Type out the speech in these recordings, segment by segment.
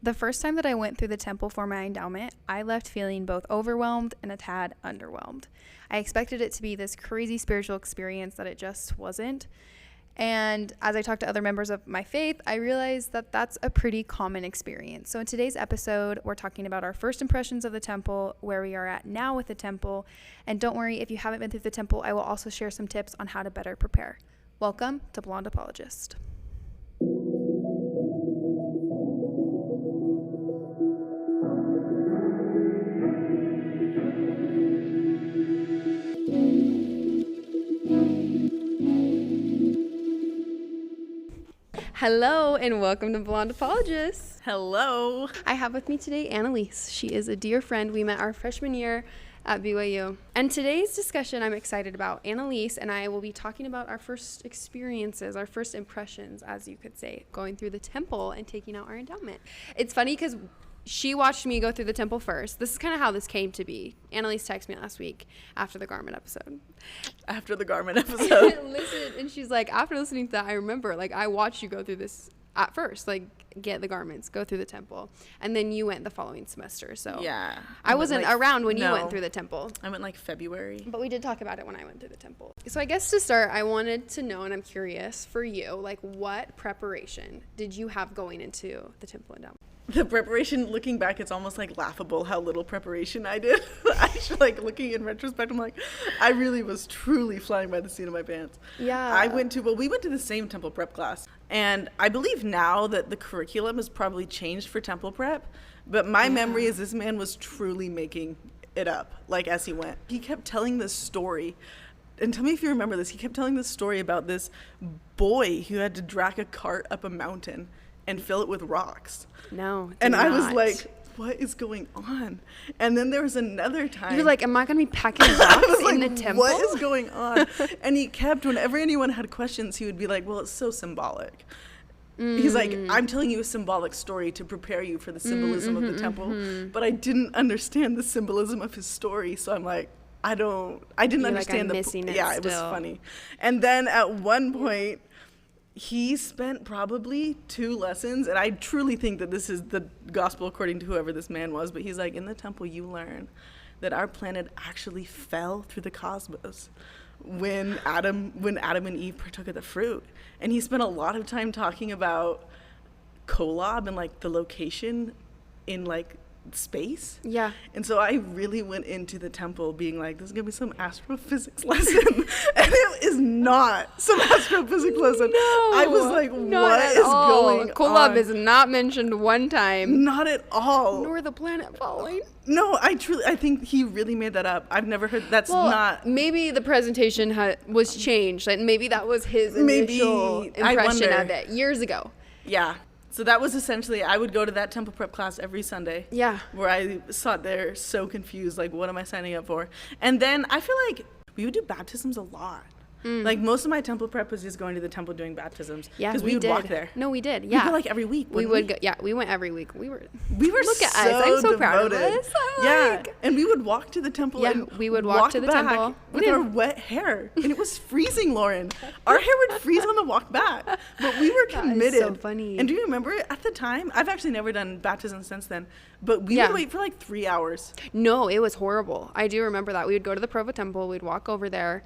The first time that I went through the temple for my endowment, I left feeling both overwhelmed and a tad underwhelmed. I expected it to be this crazy spiritual experience that it just wasn't. And as I talked to other members of my faith, I realized that that's a pretty common experience. So in today's episode, we're talking about our first impressions of the temple, where we are at now with the temple. And don't worry, if you haven't been through the temple, I will also share some tips on how to better prepare. Welcome to Blonde Apologist. Hello and welcome to Blonde Apologists. Hello. I have with me today Annalise. She is a dear friend. We met our freshman year at BYU. And today's discussion I'm excited about. Annalise and I will be talking about our first experiences, our first impressions, as you could say, going through the temple and taking out our endowment. It's funny because she watched me go through the temple first. This is kind of how this came to be. Annalise texted me last week after the garment episode. Listen, and she's like, after listening to that, I remember, like, I watched you go through this at first, like, get the garments, go through the temple. And then you went the following semester. So yeah, I wasn't around when you went through the temple. I went like February. But we did talk about it when I went through the temple. So I guess to start, I wanted to know, and I'm curious for you, like, what preparation did you have going into the temple endowment? The preparation, looking back, it's almost like laughable how little preparation I did. Actually, like, looking in retrospect, I'm like, I really was truly flying by the seat of my pants. Yeah. We went to the same temple prep class. And I believe now that the curriculum has probably changed for temple prep. But my memory is this man was truly making it up, like, as he went. He kept telling this story. And tell me if you remember this. He kept telling this story about this boy who had to drag a cart up a mountain and fill it with rocks. No. And I was like, what is going on? And then there was another time. You're like, am I going to be packing rocks in the temple? What is going on? And he kept, whenever anyone had questions, he would be like, well, it's so symbolic. He's like, I'm telling you a symbolic story to prepare you for the symbolism of the temple. But I didn't understand the symbolism of his story. So I'm like, I didn't understand it was funny. And then at one point, he spent probably 2 lessons, and I truly think that this is the gospel according to whoever this man was, but he's like, in the temple you learn that our planet actually fell through the cosmos when Adam and Eve partook of the fruit. And he spent a lot of time talking about Kolob and, like, the location in, like, space. Yeah. And so I really went into the temple being like, this is gonna be some astrophysics lesson. And it is not some astrophysics lesson. No, I was like, what is going on? Kolob is not mentioned one time. Not at all. Nor the planet falling. No, I think he really made that up. I've never heard. Maybe the presentation was changed, and maybe that was his initial impression of it years ago. Yeah. So that was essentially, I would go to that temple prep class every Sunday. Yeah. Where I sat there so confused, like, what am I signing up for? And then I feel like we would do baptisms a lot. Like, most of my temple prep was just going to the temple doing baptisms. Yeah, because we would walk there. No, we did. Yeah. We'd go, like, every week. We would go. Yeah, we went every week. We were look at so us. I'm so devoted. proud of us. And we would walk to the temple. Yeah, and we would walk to the temple with our wet hair, and it was freezing, Lauren. Our hair would freeze on the walk back, but we were committed. That is so funny. And do you remember at the time? I've actually never done baptism since then, but we would wait for like 3 hours. No, it was horrible. I do remember that. We would go to the Provo Temple. We'd walk over there.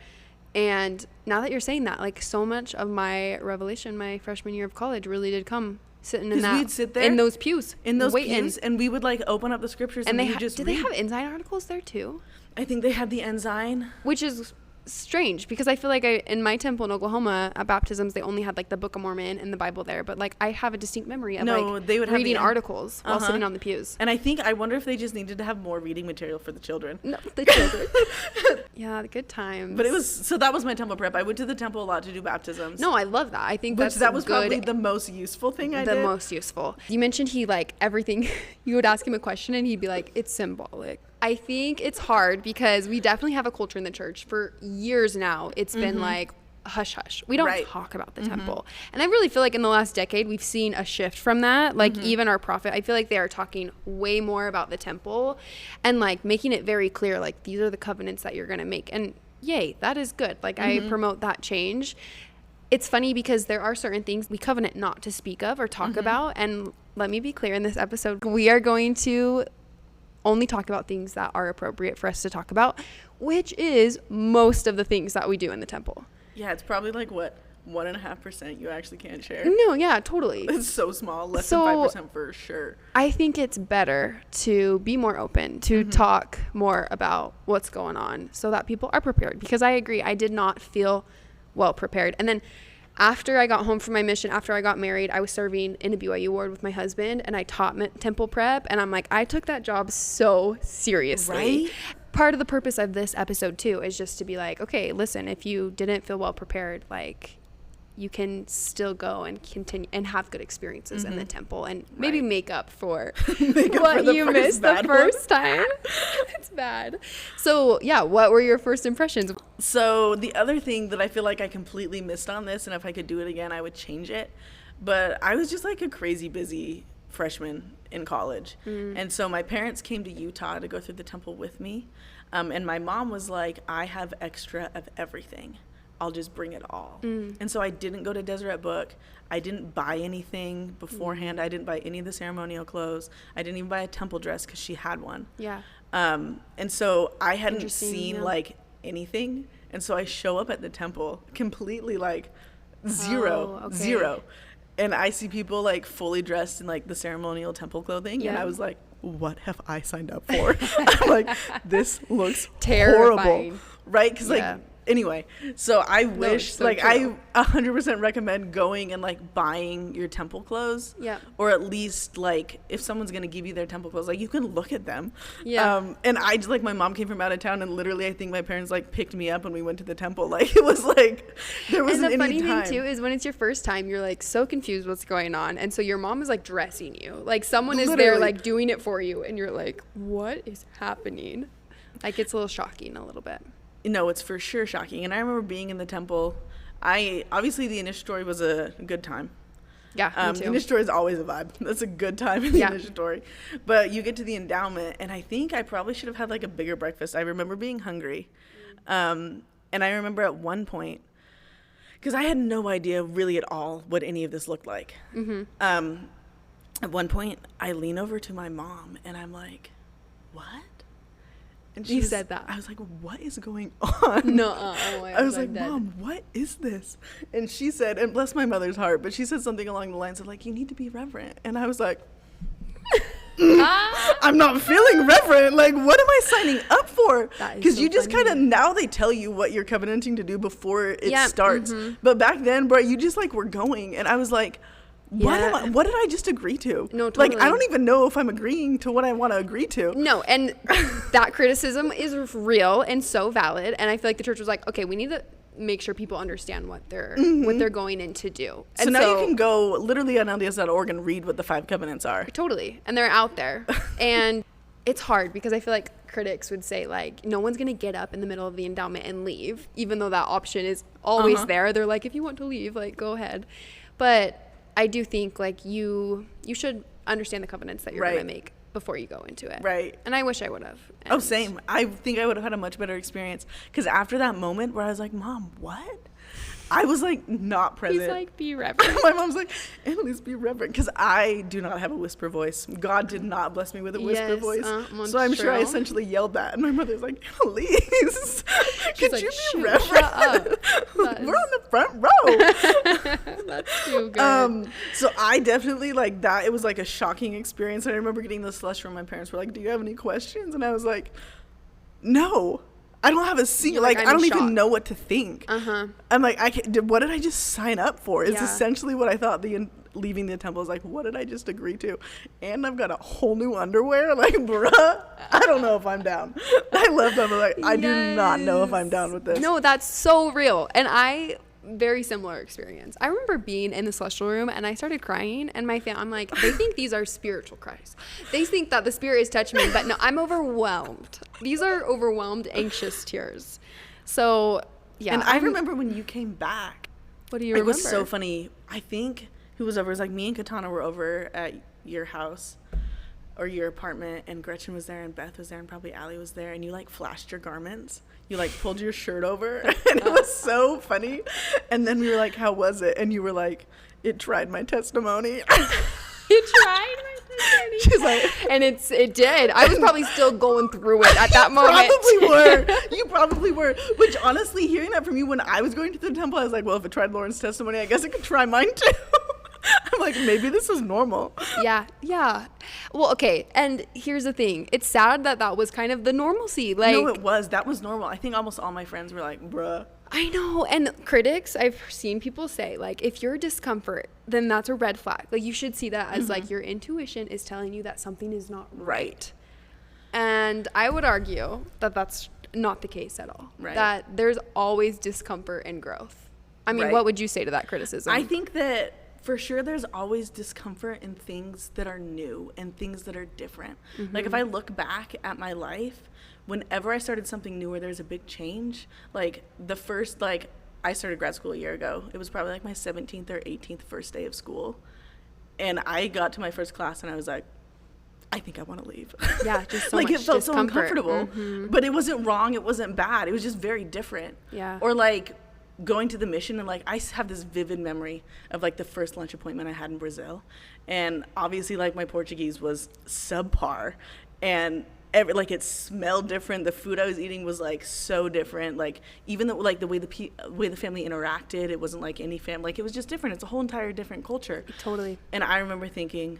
And now that you're saying that, like, so much of my revelation my freshman year of college really did come sitting in that. We'd sit there in those pews. And we would, like, open up the scriptures and we would just read. Did they have ensign articles there too? I think they had the ensign. Which is strange because I feel like in my temple in Oklahoma at baptisms they only had, like, the Book of Mormon and the Bible there, but, like, I have a distinct memory of they would reading have articles while sitting on the pews. And I wonder if they just needed to have more reading material for the children. No, the children. Yeah, the good times. But that was my temple prep. I went to the temple a lot to do baptisms. No, I love that. I think that was probably the most useful thing I did. The most useful. You mentioned he, like, everything. You would ask him a question and he'd be like, it's symbolic. I think it's hard because we definitely have a culture in the church for years now. It's been like hush hush. We don't talk about the temple. And I really feel like in the last decade we've seen a shift from that. Like even our prophet, I feel like they are talking way more about the temple and, like, making it very clear, like, these are the covenants that you're going to make. And yay, that is good. Like, I promote that change. it's funny because there are certain things we covenant not to speak of or talk about. And let me be clear, in this episode, we are going to only talk about things that are appropriate for us to talk about, which is most of the things that we do in the temple. Yeah, it's probably like, what, 1.5% you actually can't share? No, yeah, totally. It's so small, less than 5% for sure. I think it's better to be more open, to talk more about what's going on so that people are prepared. Because I agree, I did not feel well prepared. And then after I got home from my mission, after I got married, I was serving in a BYU ward with my husband, and I taught temple prep. And I'm like, I took that job so seriously. Right? Part of the purpose of this episode too is just to be like, okay, listen, if you didn't feel well prepared, like, you can still go and continue and have good experiences in the temple, and maybe make up for what you missed the first time. It's bad. So yeah, what were your first impressions? So the other thing that I feel like I completely missed on this, and if I could do it again, I would change it. But I was just like a crazy busy freshman in college. And so my parents came to Utah to go through the temple with me. And my mom was like, I have extra of everything. I'll just bring it all. And so I didn't go to Deseret Book. I didn't buy anything beforehand. I didn't buy any of the ceremonial clothes. I didn't even buy a temple dress because she had one. Yeah. And so I hadn't seen like anything. And so I show up at the temple completely like zero. And I see people like fully dressed in like the ceremonial temple clothing. Yeah. And I was like, what have I signed up for? I'm like, this looks horrible. Right? Because like, anyway, so I wish, so like, true. I 100% recommend going and, like, buying your temple clothes. Yeah. Or at least, like, if someone's going to give you their temple clothes, like, you can look at them. Yeah. And I just, like, my mom came from out of town, and literally I think my parents, like, picked me up when we went to the temple. Like, it was, like, there wasn't any time. And the funny thing, too, is when it's your first time, you're, like, so confused what's going on. And so your mom is, like, dressing you. Like, someone is there, like, doing it for you. And you're like, what is happening? Like, it's a little shocking a little bit. No, it's for sure shocking. And I remember being in the temple. Obviously the initiatory was a good time. Yeah, me too. The initiatory is always a vibe. That's a good time in the initiatory. But you get to the endowment, and I think I probably should have had like a bigger breakfast. I remember being hungry. And I remember at one point, because I had no idea really at all what any of this looked like. At one point, I lean over to my mom, and I'm like, what? And she said that. I was like, what is going on? No, I was like, Mom, what is this? And she said, and bless my mother's heart, but she said something along the lines of like, you need to be reverent. And I was like, I'm not feeling reverent. Like, what am I signing up for? Because so you just kind of, now they tell you what you're covenanting to do before it starts. But back then, bro, you just like were going. And I was like, what did I just agree to? No, totally. Like, I don't even know if I'm agreeing to what I want to agree to. No, and that criticism is real and so valid. And I feel like the church was like, okay, we need to make sure people understand what they're going in to do. And so now you can go literally on LDS.org and read what the 5 covenants are. Totally. And they're out there. And it's hard because I feel like critics would say, like, no one's going to get up in the middle of the endowment and leave, even though that option is always there. They're like, if you want to leave, like, go ahead. But I do think, like, you should understand the covenants that you're going to make before you go into it. Right. And I wish I would have. Oh, same. I think I would have had a much better experience. Because after that moment where I was like, Mom, what? I was like not present. He's like, be reverent. My mom's like, Annalise, be reverent. Because I do not have a whisper voice. God did not bless me with a whisper voice. So I'm sure I essentially yelled that. And my mother's like, Annalise, could you be reverent? Shut up. We're on the front row. That's too good. So I definitely like that. It was like a shocking experience. And I remember getting this slush from my parents. Were like, do you have any questions? And I was like, no. I don't have a single, like I don't even know what to think. I'm like, what did I just sign up for? Is essentially what I thought leaving the temple is like, what did I just agree to? And I've got a whole new underwear. Like, bruh, I don't know if I'm down. I love them. Like, I do not know if I'm down with this. No, that's so real. And very similar experience. I remember being in the celestial room and I started crying, and I'm like, they think these are spiritual cries. They think that the spirit is touching me, but no, I'm overwhelmed. These are overwhelmed, anxious tears. So, yeah. And I remember when you came back. What do you remember? It was so funny. I think who was over? It was like me and Katana were over at your house. or your apartment, and Gretchen was there and Beth was there and probably Allie was there, and you like flashed your garments. You like pulled your shirt over and it was so funny. And then we were like, how was it? And you were like, it tried my testimony. It tried my testimony. She's like, and it did. I was probably still going through it at that moment. You probably were. Which honestly, hearing that from you when I was going to the temple, I was like, well, if it tried Lauren's testimony, I guess it could try mine too. I'm like, maybe this is normal. Yeah. Well, okay. And here's the thing. It's sad that was kind of the normalcy. Like, no, it was. That was normal. I think almost all my friends were like, bruh. I know. And critics, I've seen people say, like, if you're discomfort, then that's a red flag. Like, you should see that as, like, your intuition is telling you that something is not right. And I would argue that that's not the case at all. Right. That there's always discomfort and growth. I mean, what would you say to that criticism? I think that for sure there's always discomfort in things that are new and things that are different. Like, if I look back at my life, whenever I started something new or there's a big change, like the first, like, I started grad school a year ago. It was probably like my 17th or 18th first day of school. And I got to my first class and I was like, I think I want to leave. Yeah, just so like, much it felt discomfort. so uncomfortable. But it wasn't wrong. It wasn't bad. It was just very different. Yeah. Or like going to the mission, and like I have this vivid memory of like the first lunch appointment I had in Brazil. And obviously, like, my Portuguese was subpar. And like, it smelled different. The food I was eating was like so different. Like, even though like the way the family interacted, it wasn't like any family. Like, it was just different. It's a whole entire different culture. Totally. And I remember thinking,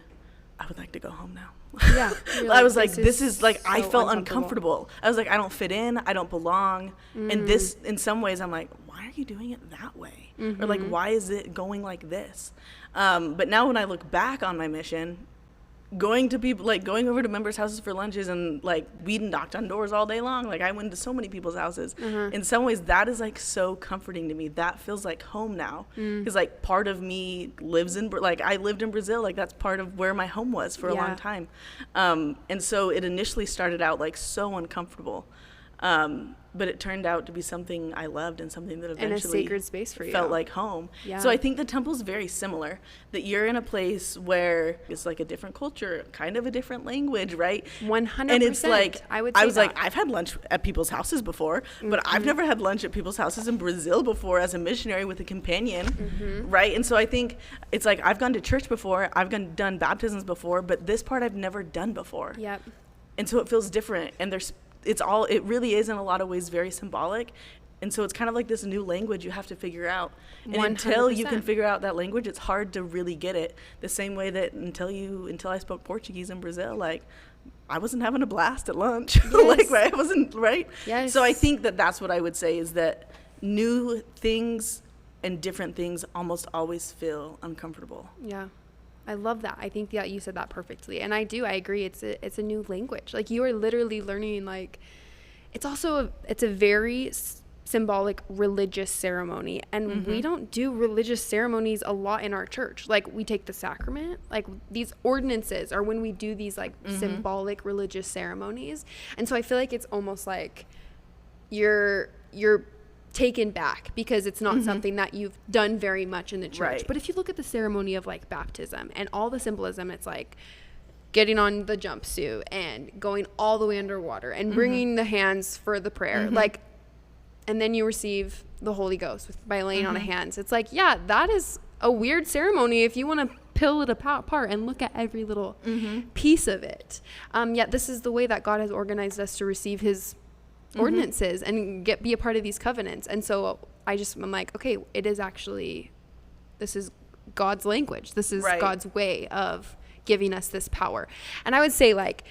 I would like to go home now. Yeah. I was like, this is like, I so felt uncomfortable. I was like, I don't fit in. I don't belong. And this, in some ways, I'm like, why are you doing it that way? Or like, why is it going like this? But now when I look back on my mission, going to people, like going over to members' houses for lunches, and like we knocked on doors all day long. Like, I went to so many people's houses. In some ways, that is like so comforting to me. That feels like home now, because like part of me lives in, like, I lived in Brazil. Like, that's part of where my home was for a long time. And so it initially started out like so uncomfortable. But it turned out to be something I loved and something that eventually and a sacred space for you. Felt like home. Yeah. So I think the temple's very similar, that you're in a place where it's like a different culture, kind of a different language, right? 100%. And it's like, I was like, I've had lunch at people's houses before, but I've never had lunch at people's houses in Brazil before as a missionary with a companion, right? And so I think it's like, I've gone to church before, I've done baptisms before, but this part I've never done before. Yep. And so it feels different, and it really is in a lot of ways very symbolic. And so it's kind of like this new language you have to figure out. And 100%. until you can figure out that language, it's hard to really get it. The same way that until I spoke Portuguese in Brazil, like, I wasn't having a blast at lunch. Yes. Like, right? I wasn't, right? Yes. So I think that's what I would say, is that new things and different things almost always feel uncomfortable. Yeah. I love that. I think that you said that perfectly. And I agree. It's a new language. Like, you are literally learning, like, it's a very symbolic religious ceremony. And we don't do religious ceremonies a lot in our church. Like, we take the sacrament, like these ordinances are when we do these like symbolic religious ceremonies. And so I feel like it's almost like you're taken back because it's not something that you've done very much in the church. Right. But if you look at the ceremony of like baptism and all the symbolism, it's like getting on the jumpsuit and going all the way underwater and bringing the hands for the prayer, like, and then you receive the Holy Ghost by laying on of hands. It's like, yeah, that is a weird ceremony if you want to peel it apart and look at every little piece of it. Yet this is the way that God has organized us to receive his ordinances and be a part of these covenants. And so I'm like, okay, this is God's language. This is God's way of giving us this power. And I would say, like,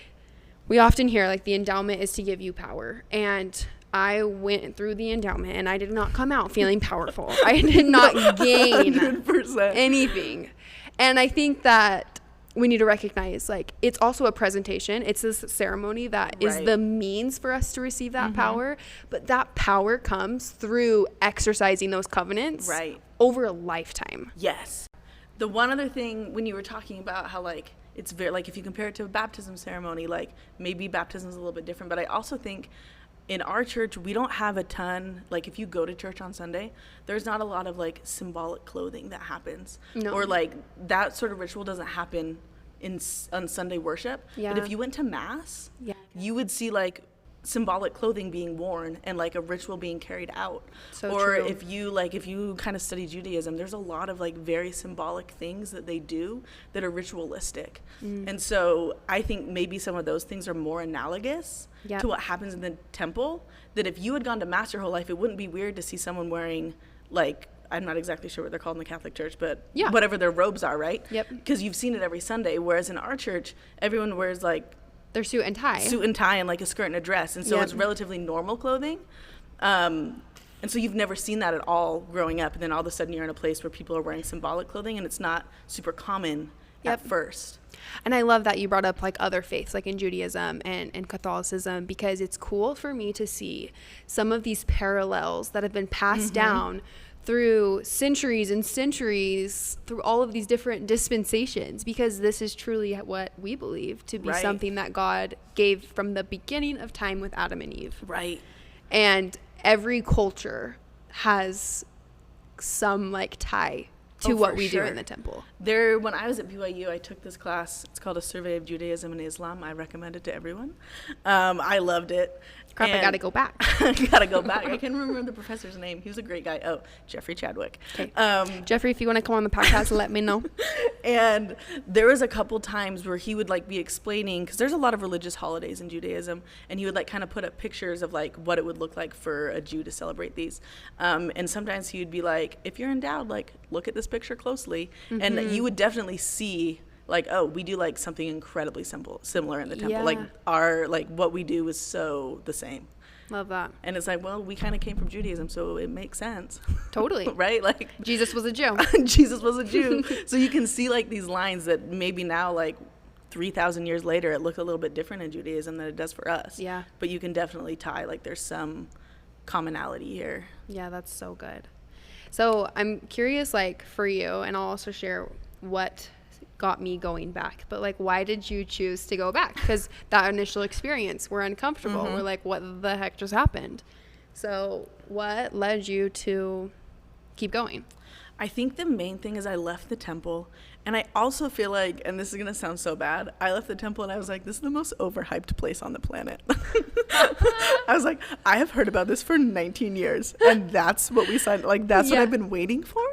we often hear like the endowment is to give you power. And I went through the endowment and I did not come out feeling powerful. I did not gain 100%. anything. And I think that we need to recognize, like, it's also a presentation. It's this ceremony that is the means for us to receive that power. But that power comes through exercising those covenants over a lifetime. Yes. The one other thing, when you were talking about how, like, it's very, like, if you compare it to a baptism ceremony, like, maybe baptism is a little bit different. But I also think in our church, we don't have a ton, like, if you go to church on Sunday, there's not a lot of, like, symbolic clothing that happens. No. Or, like, that sort of ritual doesn't happen on Sunday worship. Yeah. But if you went to mass, Yeah. you would see like symbolic clothing being worn and like a ritual being carried out. So or true. if you kind of study Judaism, there's a lot of like very symbolic things that they do that are ritualistic. And so I think maybe some of those things are more analogous Yep. to what happens in the temple, that if you had gone to mass your whole life, it wouldn't be weird to see someone wearing like, I'm not exactly sure what they're called in the Catholic Church, but Yeah. whatever their robes are, right? Yep. Because you've seen it every Sunday, whereas in our church, everyone wears like Their suit and tie. and like a skirt and a dress, and so Yep. it's relatively normal clothing. And so you've never seen that at all growing up, and then all of a sudden you're in a place where people are wearing symbolic clothing, and it's not super common Yep. at first. And I love that you brought up like other faiths, like in Judaism and Catholicism, because it's cool for me to see some of these parallels that have been passed down through centuries and centuries, through all of these different dispensations, because this is truly what we believe to be Right. something that God gave from the beginning of time with Adam and Eve. Right. And every culture has some like tie to Oh, what for we do sure. in the temple. When I was at BYU, I took this class. It's called A Survey of Judaism and Islam. I recommend it to everyone. I loved it. Crap, I And- gotta go back. Gotta go back. I can't remember the professor's name. He was a great guy. Oh, Jeffrey Chadwick. Okay. Jeffrey, if you want to come on the podcast, let me know. And there was a couple times where he would like be explaining, because there's a lot of religious holidays in Judaism, and he would like kind of put up pictures of like what it would look like for a Jew to celebrate these. And sometimes he would be like, if you're in doubt, like look at this picture closely, and you would definitely see like, oh, we do like something incredibly similar in the temple. Yeah. Like what we do is so the same. Love that. And it's like, well, we kind of came from Judaism, so it makes sense. Totally. Right? Like Jesus was a Jew. Jesus was a Jew. So you can see like these lines that maybe now like 3,000 years later it look a little bit different in Judaism than it does for us. Yeah. But you can definitely tie like there's some commonality here. Yeah, that's so good. So I'm curious, like for you, and I'll also share what got me going back, but like why did you choose to go back? Because that initial experience, we're uncomfortable. We're like, what the heck just happened? So what led you to keep going? I think the main thing is I left the temple, and I also feel like, and this is going to sound so bad, I left the temple and I was like, this is the most overhyped place on the planet. I was like, I have heard about this for 19 years, and that's what we signed, like that's what I've been waiting for.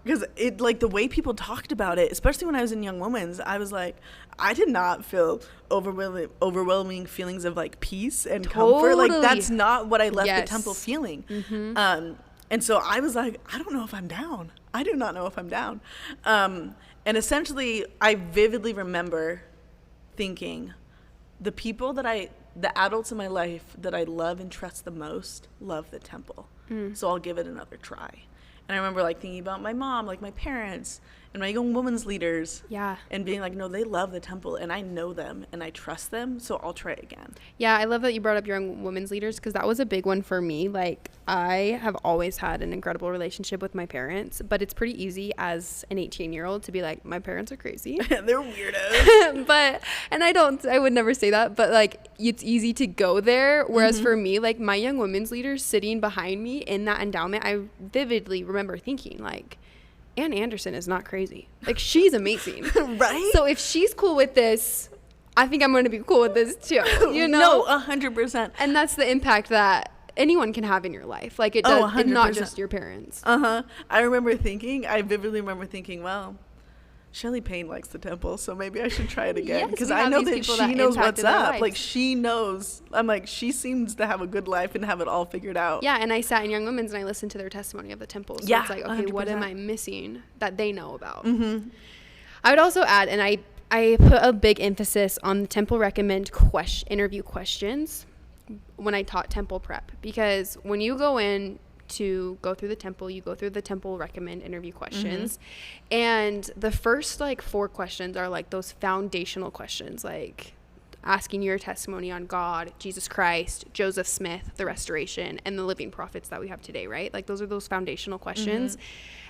Because it, like the way people talked about it, especially when I was in Young Women's, I was like, I did not feel overwhelming feelings of like peace and comfort. Like that's not what I left the temple feeling. And so I was like, I don't know if I'm down. I do not know if I'm down. And essentially, I vividly remember thinking, the adults in my life that I love and trust the most love the temple. So I'll give it another try. And I remember like thinking about my mom, like my parents and my Young Women's leaders. Yeah. And being like, no, they love the temple and I know them and I trust them. So I'll try again. Yeah, I love that you brought up Young Women's leaders, because that was a big one for me. Like I have always had an incredible relationship with my parents, but it's pretty easy as an 18-year-old to be like, my parents are crazy. They're weirdos. And I would never say that, but like it's easy to go there. Whereas for me, like my Young Women's leaders sitting behind me in that endowment, I vividly remember thinking like, Ann Anderson is not crazy. Like she's amazing. Right? So if she's cool with this, I think I'm going to be cool with this too. You know? No, 100%. And that's the impact that anyone can have in your life. Like it does, and not just your parents. I vividly remember thinking, well, Shelley Payne likes the temple, so maybe I should try it again. Because I know that she knows what's up. Like she knows. I'm like, she seems to have a good life and have it all figured out. Yeah, and I sat in Young Women's and I listened to their testimony of the temple. So it's like, okay, 100%. what am I missing that they know about? I would also add, and I put a big emphasis on the temple recommend interview questions when I taught temple prep, because when you go in to go through the temple, you go through the temple recommend interview questions, and the first like 4 questions are like those foundational questions, like asking your testimony on God, Jesus Christ, Joseph Smith, the restoration, and the living prophets that we have today, right? Like those are those foundational questions.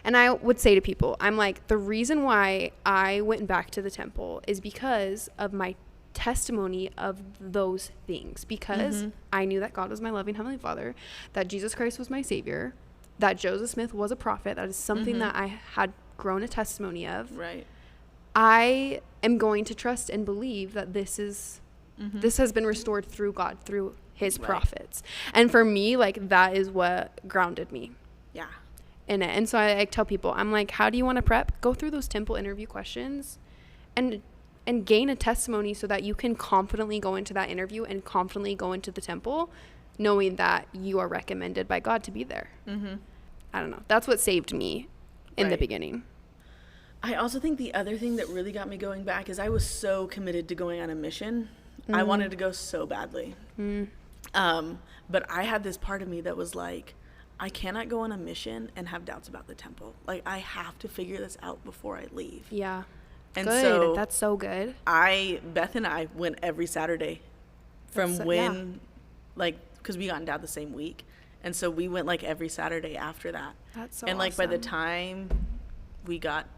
And I would say to people, I'm like, the reason why I went back to the temple is because of my testimony of those things, because I knew that God was my loving Heavenly Father, that Jesus Christ was my Savior, that Joseph Smith was a prophet. That is something that I had grown a testimony of. Right. I am going to trust and believe that this has been restored through God, through his prophets. And for me, like, that is what grounded me. Yeah. In it. And so I tell people, I'm like, how do you want to prep? Go through those temple interview questions and gain a testimony so that you can confidently go into that interview and confidently go into the temple knowing that you are recommended by God to be there. I don't know. That's what saved me in the beginning. I also think the other thing that really got me going back is I was so committed to going on a mission. I wanted to go so badly. But I had this part of me that was like, I cannot go on a mission and have doubts about the temple. Like, I have to figure this out before I leave. Yeah. And good. so That's so good. Beth and I went every Saturday from like, because we got endowed the same week. And so we went like every Saturday after that. That's so And like by the awesome. time we got,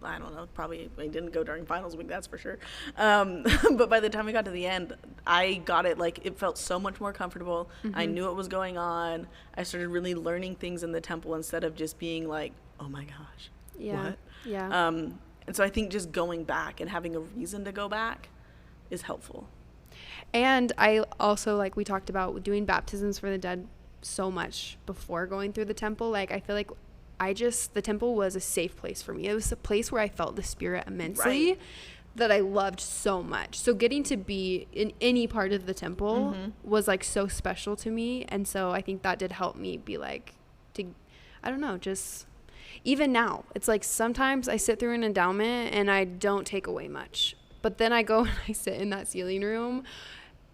I don't know, probably we didn't go during finals week, that's for sure. But by the time we got to the end, I got it, like, it felt so much more comfortable. I knew what was going on. I started really learning things in the temple instead of just being like, oh my gosh, what? Yeah. And so I think just going back and having a reason to go back is helpful. And I also, like we talked about, doing baptisms for the dead so much before going through the temple. Like, I feel like the temple was a safe place for me. It was a place where I felt the Spirit immensely, that I loved so much. So getting to be in any part of the temple was like so special to me. And so I think that did help me be like, I don't know, just even now, it's like sometimes I sit through an endowment and I don't take away much. But then I go and I sit in that ceiling room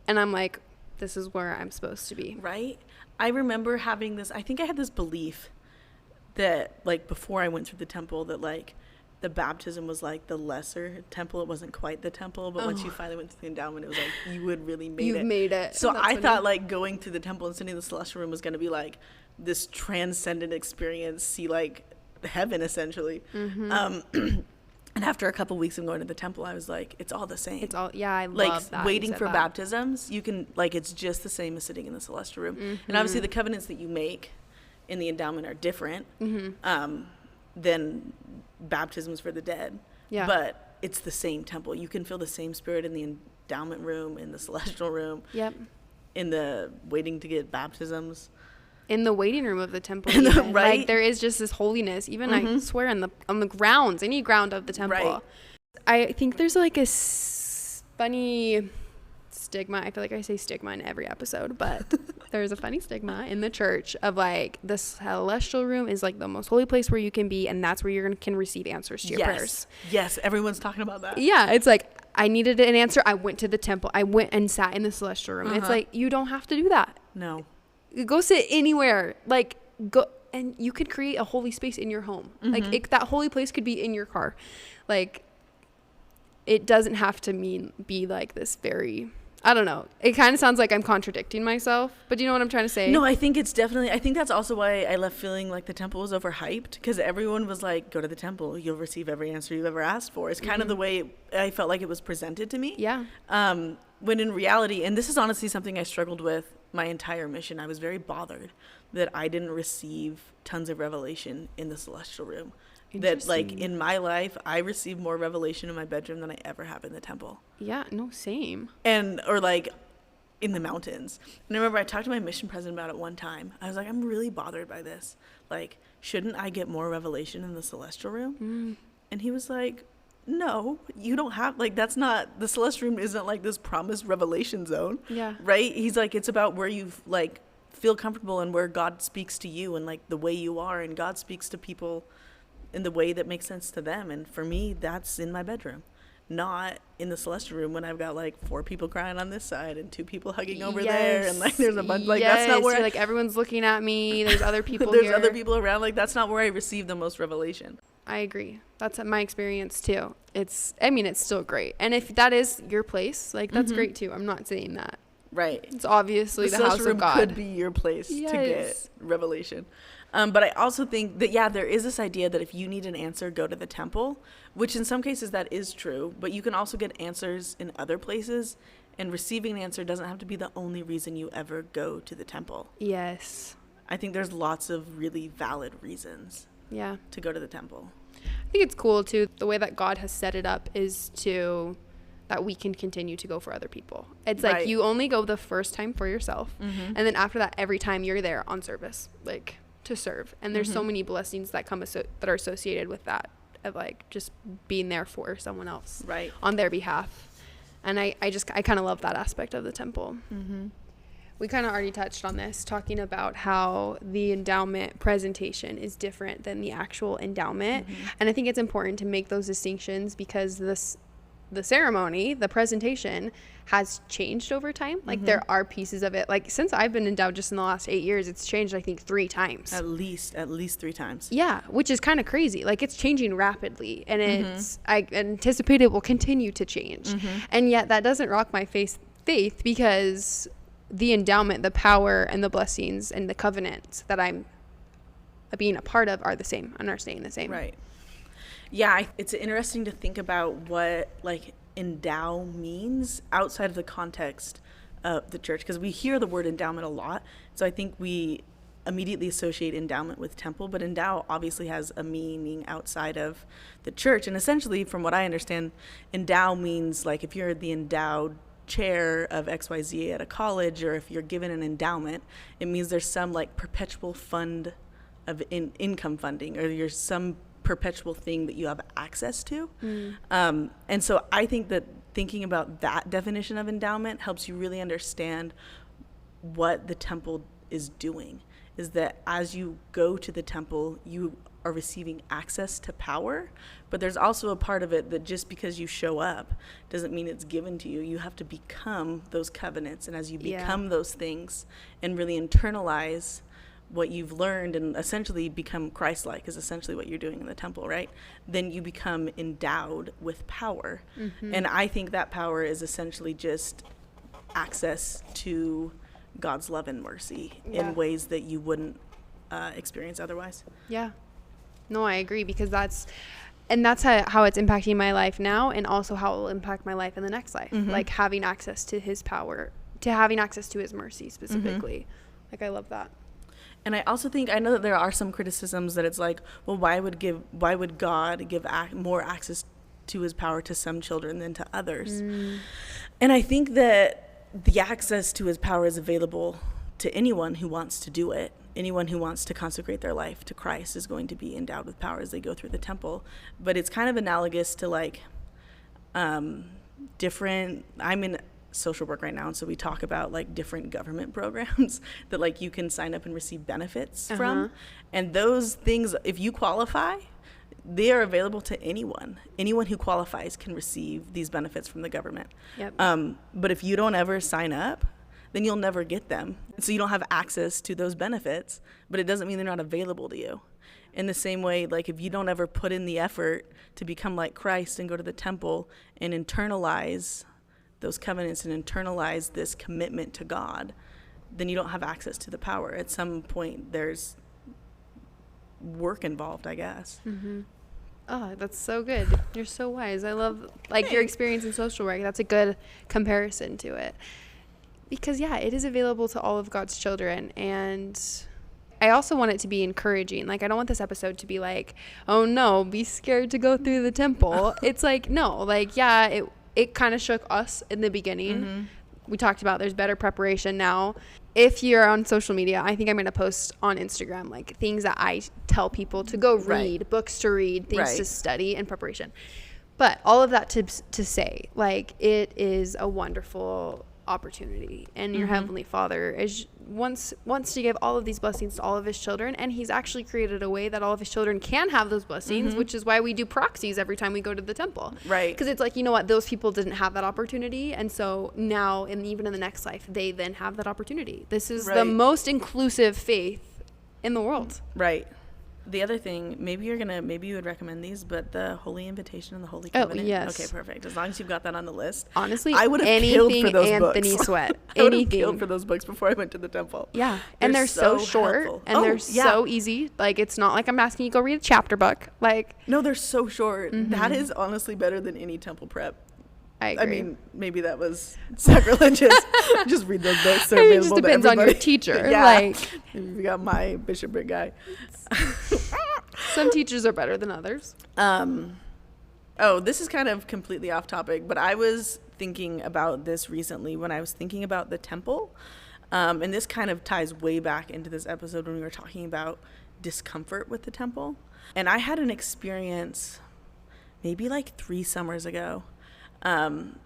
and I'm like, this is where I'm supposed to be. Right? I remember having this, I think I had this belief that, like, before I went through the temple, that, like, the baptism was, like, the lesser temple. It wasn't quite the temple. But once you finally went through the endowment, it was like, you had really made it. You've made it. So I thought, like, going through the temple and sitting in the celestial room was going to be, like, this transcendent experience, see, like, heaven, essentially. And after a couple weeks of going to the temple, I was like, it's all the same. It's all, yeah, I like, love that. waiting for baptisms, you can, like, it's just the same as sitting in the celestial room. And obviously the covenants that you make in the endowment are different than baptisms for the dead. Yeah. But it's the same temple. You can feel the same Spirit in the endowment room, in the celestial room, in the waiting to get baptisms. In the waiting room of the temple, right? Like, there is just this holiness. Even I swear on the grounds, any ground of the temple. Right. I think there's like a funny stigma. I feel like I say stigma in every episode, but there's a funny stigma in the church of, like, the celestial room is like the most holy place where you can be, and that's where you can receive answers to your prayers. Yes, everyone's talking about that. Yeah, it's like, I needed an answer. I went to the temple. I went and sat in the celestial room. It's like, you don't have to do that. No. Go sit anywhere. Like, go, and you could create a holy space in your home. Like, that holy place could be in your car. Like, it doesn't have to be like this very, I don't know. It kind of sounds like I'm contradicting myself, but do you know what I'm trying to say? No, I think that's also why I left feeling like the temple was overhyped, because everyone was like, go to the temple, you'll receive every answer you've ever asked for. It's kind of the way I felt like it was presented to me. Yeah. When in reality, and this is honestly something I struggled with my entire mission, I was very bothered that I didn't receive tons of revelation in the celestial room. That, like, in my life, I received more revelation in my bedroom than I ever have in the temple. Yeah, no, same. Or like in the mountains. And I remember I talked to my mission president about it one time. I was like, I'm really bothered by this. Like, shouldn't I get more revelation in the celestial room? And he was like, no, you don't have, like, that's not, the celestial room isn't like this promised revelation zone. Yeah. Right? He's like, it's about where you, like, feel comfortable and where God speaks to you and, like, the way you are, and God speaks to people in the way that makes sense to them. And for me, that's in my bedroom, not in the celestial room when I've got, like, 4 people crying on this side and 2 people hugging over there, and, like, there's a bunch, like, that's not where like, everyone's looking at me, there's other people there's here. other people around. Like, that's not where I receive the most revelation. I agree. That's my experience too. It's still great. And if that is your place, like, that's great too. I'm not saying that. Right. It's obviously the house celestial room of God. could be your place to get revelation. But I also think that, yeah, there is this idea that if you need an answer, go to the temple, which in some cases that is true, but you can also get answers in other places, and receiving an answer doesn't have to be the only reason you ever go to the temple. Yes. I think there's lots of really valid reasons Yeah. to go to the temple. I think it's cool too. The way that God has set it up is that we can continue to go for other people. It's like Right. you only go the first time for yourself. And then after that, every time you're there on service, like to serve. And there's so many blessings that come that are associated with that, of like just being there for someone else Right. on their behalf. And I kind of love that aspect of the temple. We kind of already touched on this, talking about how the endowment presentation is different than the actual endowment. And I think it's important to make those distinctions because the ceremony, the presentation, has changed over time. Like there are pieces of it. Like since I've been endowed, just in the last 8 years, it's changed, I think, 3 times. At least 3 times. Yeah, which is kind of crazy. Like it's changing rapidly, and I anticipate it will continue to change. And yet that doesn't rock my faith because the endowment, the power and the blessings and the covenants that I'm being a part of are the same and are staying the same. Right. Yeah, it's interesting to think about what like endow means outside of the context of the church, because we hear the word endowment a lot. So I think we immediately associate endowment with temple, but endow obviously has a meaning outside of the church. And essentially, from what I understand, endow means like if you're the endowed chair of XYZ at a college, or if you're given an endowment, it means there's some like perpetual fund of income funding, or there's some perpetual thing that you have access to. And so I think that thinking about that definition of endowment helps you really understand what the temple is doing, is that as you go to the temple, you are receiving access to power, but there's also a part of it that just because you show up doesn't mean it's given to you. You have to become those covenants, and as you become those things and really internalize what you've learned and essentially become Christ-like, is essentially what you're doing in the temple, right? Then you become endowed with power. And I think that power is essentially just access to God's love and mercy in ways that you wouldn't experience otherwise. Yeah. No, I agree, because that's how it's impacting my life now, and also how it will impact my life in the next life. Like having access to his power, to having access to his mercy specifically. Like I love that. And I also think, I know that there are some criticisms that it's like, well, why would God give more access to his power to some children than to others? And I think that the access to his power is available to anyone who wants to do it. Anyone who wants to consecrate their life to Christ is going to be endowed with power as they go through the temple. But it's kind of analogous to like different, I'm in social work right now, and so we talk about like different government programs that like you can sign up and receive benefits from, and those things, if you qualify, they are available to anyone who qualifies can receive these benefits from the government. But if you don't ever sign up, then you'll never get them, so you don't have access to those benefits, but it doesn't mean they're not available to you. In the same way, like if you don't ever put in the effort to become like Christ and go to the temple and internalize those covenants and internalize this commitment to God, then you don't have access to the power. At some point, there's work involved, I guess. Oh, that's so good. You're so wise. I love like your experience in social work. That's a good comparison to it. Because it is available to all of God's children, and I also want it to be encouraging. Like I don't want this episode to be like, oh no, be scared to go through the temple. It's like, no, like it kind of shook us in the beginning. We talked about there's better preparation now. If you're on social media, I think I'm going to post on Instagram like things that I tell people to go read, books to read, things to study in preparation. But all of that to say, like, it is a wonderful opportunity, and your Heavenly Father wants to give all of these blessings to all of his children, and he's actually created a way that all of his children can have those blessings, which is why we do proxies every time we go to the temple, right? Because it's like, you know what, those people didn't have that opportunity, and so now, and even in the next life, they then have that opportunity. This is the most inclusive faith in the world, right? The other thing, maybe you would recommend these, but the Holy Invitation and the Holy Covenant. Oh, yes. Okay, perfect. As long as you've got that on the list. Honestly, I would have killed for those Anthony books. Sweat. I would have killed for those books before I went to the temple. Yeah, and they're so short, helpful. and they're so easy. Like, it's not like I'm asking you to go read a chapter book. Like, no, they're so short. That is honestly better than any temple prep. I agree. I mean, maybe that was sacrilegious. Just read those books. They're available. It just depends on your teacher. Yeah. Like, we got my bishopric guy. Some teachers are better than others. Oh, this is kind of completely off topic, but I was thinking about this recently when I was thinking about the temple. And this kind of ties way back into this episode when we were talking about discomfort with the temple. And I had an experience maybe like 3 summers ago,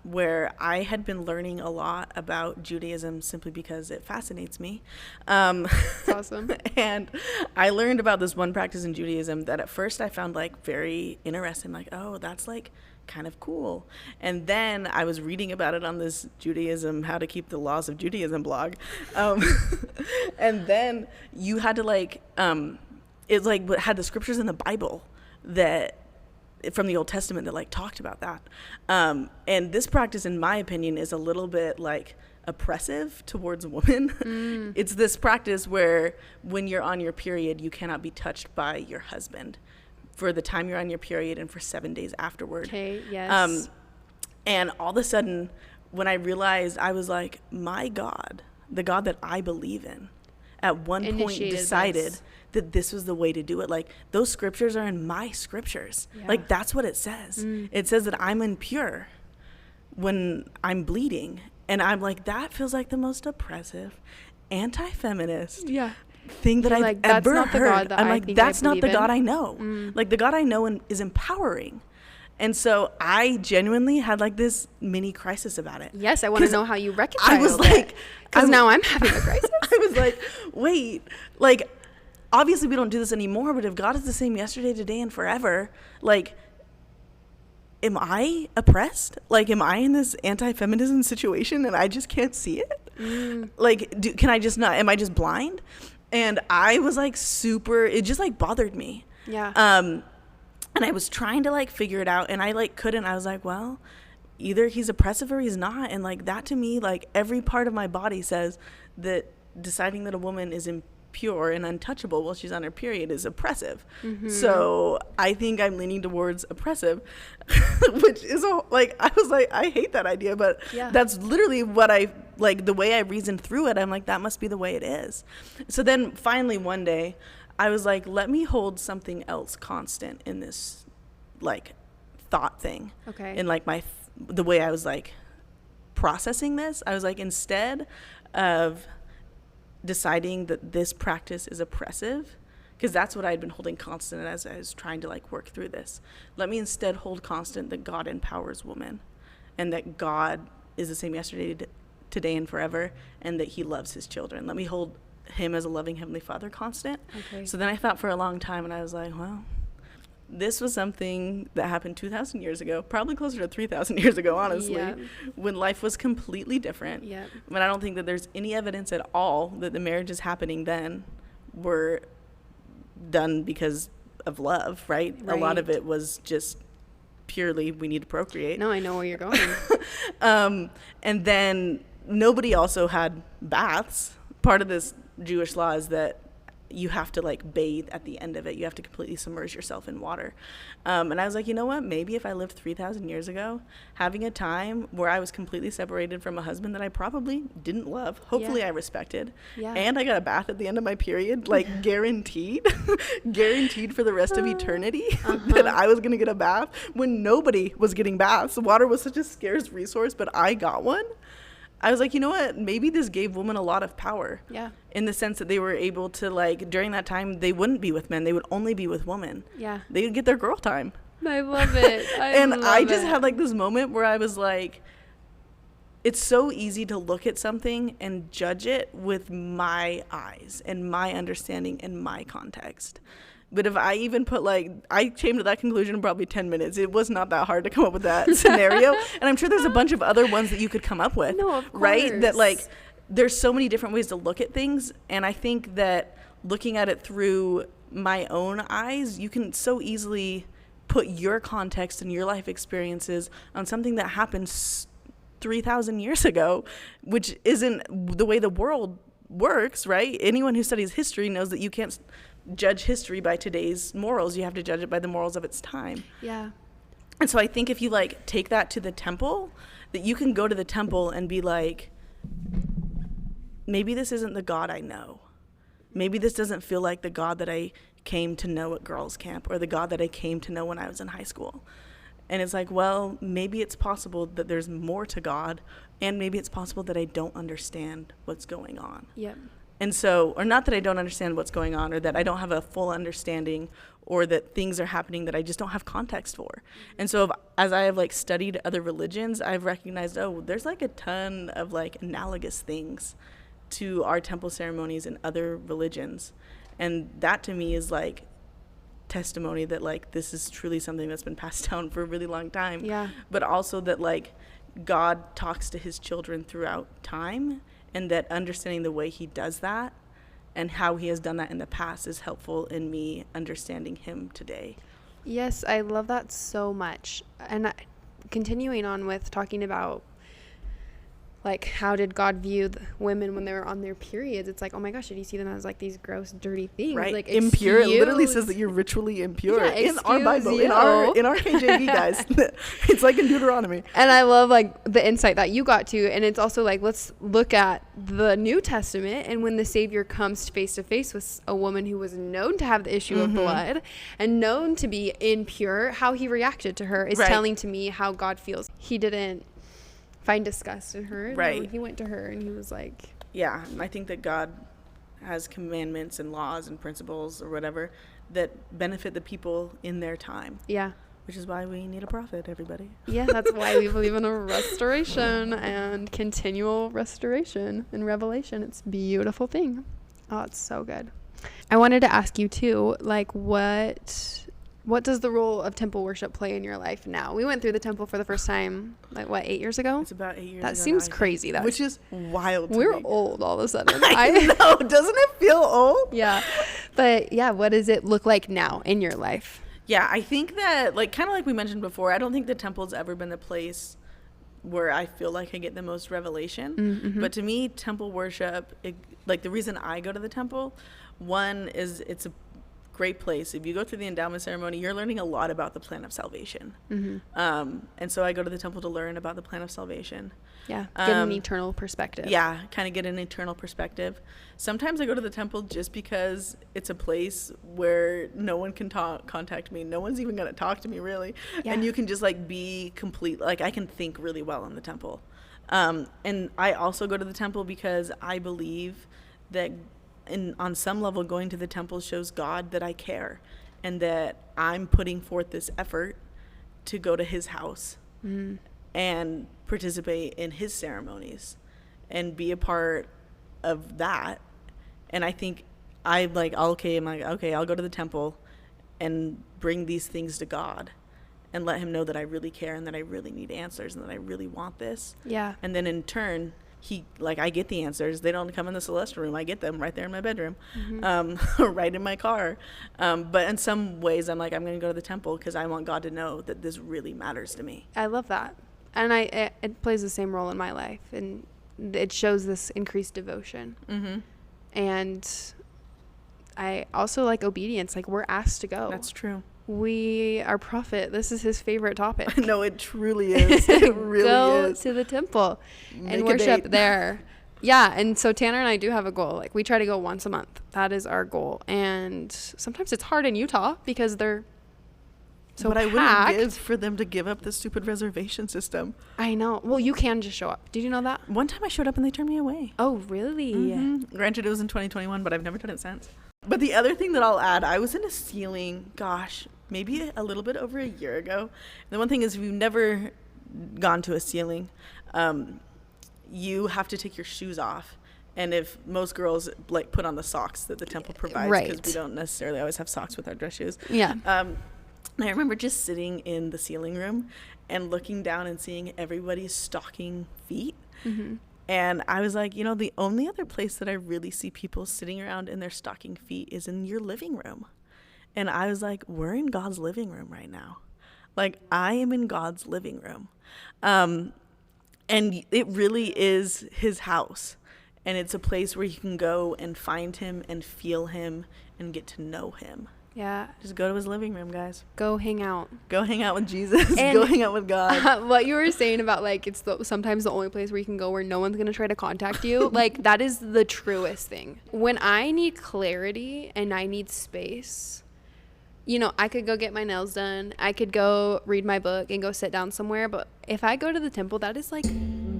where I had been learning a lot about Judaism simply because it fascinates me. That's awesome. And I learned about this one practice in Judaism that at first I found like very interesting, like, oh, that's like kind of cool. And then I was reading about it on this Judaism, How to Keep the Laws of Judaism blog. And then you had to like, it like had the scriptures in the Bible that from the Old Testament that like talked about that. And this practice, in my opinion, is a little bit like oppressive towards a woman. It's this practice where when you're on your period, you cannot be touched by your husband for the time you're on your period and for 7 days afterward. Okay, yes. And all of a sudden, when I realized, I was like, my God, the God that I believe in, at one point decided that this was the way to do it. Like, those scriptures are in my scriptures. Yeah. Like, that's what it says. It says that I'm impure when I'm bleeding. And I'm like, that feels like the most oppressive, anti-feminist thing that I've ever heard. I'm like, that's not the God I know. Like, the God I know is empowering. And so I genuinely had like this mini crisis about it. Yes, I want to know how you reconciled it. I was like, because now I'm having a crisis. I was like, wait, like, obviously we don't do this anymore, but if God is the same yesterday, today, and forever, like, am I oppressed? Like, am I in this anti-feminism situation and I just can't see it? Like, can I just not, am I just blind? And I was like it just like bothered me. Yeah. And I was trying to like figure it out, and I like couldn't. I was like, well, either he's oppressive or he's not. And like that to me, like every part of my body says that deciding that a woman is impure and untouchable while she's on her period is oppressive. So I think I'm leaning towards oppressive, which is like, I was like, I hate that idea, but that's literally what I like, the way I reasoned through it. I'm like, that must be the way it is. So then finally one day I was like, let me hold something else constant in this like thought thing. Okay. And like the way I was like processing this, I was like, instead of deciding that this practice is oppressive, because that's what I had been holding constant as I was trying to like work through this, let me instead hold constant that God empowers women and that God is the same yesterday, today, and forever, and that he loves his children. Let me hold him as a loving Heavenly Father constant. Okay. So then I thought for a long time, and I was like, well, this was something that happened 2,000 years ago, probably closer to 3,000 years ago, honestly, when life was completely different. But I don't think that there's any evidence at all that the marriages happening then were done because of love, right? A lot of it was just purely, we need to procreate. No, I know where you're going. And then nobody also had baths. Part of this Jewish law is that you have to like bathe at the end of it. You have to completely submerge yourself in water. And I was like, you know what? Maybe if I lived 3,000 years ago, having a time where I was completely separated from a husband that I probably didn't love, hopefully I respected, and I got a bath at the end of my period, like guaranteed for the rest of eternity, that I was going to get a bath when nobody was getting baths. Water was such a scarce resource, but I got one. I was like, you know what? Maybe this gave women a lot of power. Yeah. In the sense that they were able to, like, during that time, they wouldn't be with men. They would only be with women. Yeah. They would get their girl time. I love it. I just had, like, this moment where I was like, it's so easy to look at something and judge it with my eyes and my understanding and my context. But if I even put I came to that conclusion in probably 10 minutes. It was not that hard to come up with that scenario. And I'm sure there's a bunch of other ones that you could come up with. No, of course. Right? That there's so many different ways to look at things. And I think that looking at it through my own eyes, you can so easily put your context and your life experiences on something that happened 3,000 years ago, which isn't the way the world works, right? Anyone who studies history knows that you can't judge history by today's morals. You have to judge it by the morals of its time. Yeah. And so I think if you take that to the temple, that you can go to the temple and be like, maybe this isn't the God I know. Maybe this doesn't feel like the God that I came to know at girls' camp, or the God that I came to know when I was in high school. And it's like, well, maybe it's possible that there's more to God, and maybe it's possible that I don't understand what's going on. Yep. And so, or not that I don't understand what's going on, or that I don't have a full understanding, or that things are happening that I just don't have context for. And so as I have like studied other religions, I've recognized, oh, there's like a ton of like analogous things to our temple ceremonies in other religions. And that to me is like testimony that like this is truly something that's been passed down for a really long time. Yeah. But also that like God talks to his children throughout time, and that understanding the way he does that and how he has done that in the past is helpful in me understanding him today. Yes, I love that so much. And continuing on with talking about like how did God view the women when they were on their periods, it's like, oh my gosh, did you see them as like these gross dirty things, right? Like impure. It literally says that you're ritually impure. Yeah, in our Bible, you. in our KJV, guys. It's like in Deuteronomy. And I love like the insight that you got to. And it's also like, let's look at the New Testament, and when the Savior comes face to face with a woman who was known to have the issue of blood and known to be impure, how he reacted to her is telling to me how God feels. He didn't find disgust in her. Right. No, he went to her and he was like, yeah, I think that God has commandments and laws and principles or whatever that benefit the people in their time. yeah. Which is why we need a prophet, everybody. Yeah, that's why we believe in a restoration and continual restoration and revelation. It's a beautiful thing. Oh, it's so good. I wanted to ask you too, like what does the role of temple worship play in your life now? We went through the temple for the first time, like what, 8 years ago? It's about 8 years ago. That seems crazy. Which is wild to We're me. old all of a sudden. I know. Doesn't it feel old? Yeah. But yeah, what does it look like now in your life? Yeah, I think that, like, kind of like we mentioned before, I don't think the temple's ever been the place where I feel like I get the most revelation. Mm-hmm. But to me, temple worship, like the reason I go to the temple, one is it's a great place. If you go through the endowment ceremony, you're learning a lot about the plan of salvation. And so I go to the temple to learn about the plan of salvation. Yeah, get an eternal perspective. Yeah, kind of get an eternal perspective. Sometimes I go to the temple just because it's a place where no one can contact me. No one's even going to talk to me, really. Yeah. And you can just like be complete. Like I can think really well in the temple. And I also go to the temple because I believe that on some level going to the temple shows God that I care and that I'm putting forth this effort to go to his house and participate in his ceremonies and be a part of that. And I think I'm like, okay, I'll go to the temple and bring these things to God and let him know that I really care and that I really need answers and that I really want this. Yeah. And then in turn, I get the answers. They don't come in the celestial room. I get them right there in my bedroom, right in my car. But in some ways, I'm like, I'm going to go to the temple because I want God to know that this really matters to me. I love that. And it plays the same role in my life. And it shows this increased devotion. And I also like obedience. Like, we're asked to go. That's true. Our prophet, this is his favorite topic. No, it truly is. It really Go is. to the temple Make and a worship date. there. Yeah, and so Tanner and I do have a goal. Like, we try to go once a month. That is our goal. And sometimes it's hard in Utah because they're so but I packed. wouldn't give for them to give up the stupid reservation system. I know. Well, you can just show up. Did you know that? One time I showed up and they turned me away. Oh, really? Granted, it was in 2021, but I've never done it since. But the other thing that I'll add, I was in a ceiling, maybe a little bit over a year ago. And the one thing is, if you've never gone to a ceiling, you have to take your shoes off. And if most girls like put on the socks that the temple provides, because we don't necessarily always have socks with our dress shoes. Yeah. I remember just sitting in the ceiling room and looking down and seeing everybody's stocking feet. And I was like, the only other place that I really see people sitting around in their stocking feet is in your living room. And I was like, we're in God's living room right now. Like, I am in God's living room. And it really is his house. And it's a place where you can go and find him and feel him and get to know him. Yeah. Just go to his living room, guys. Go hang out. Go hang out with Jesus. And go hang out with God. what you were saying about like it's sometimes the only place where you can go where no one's going to try to contact you, like that is the truest thing. When I need clarity and I need space, you know, I could go get my nails done. I could go read my book and go sit down somewhere. But if I go to the temple, that is like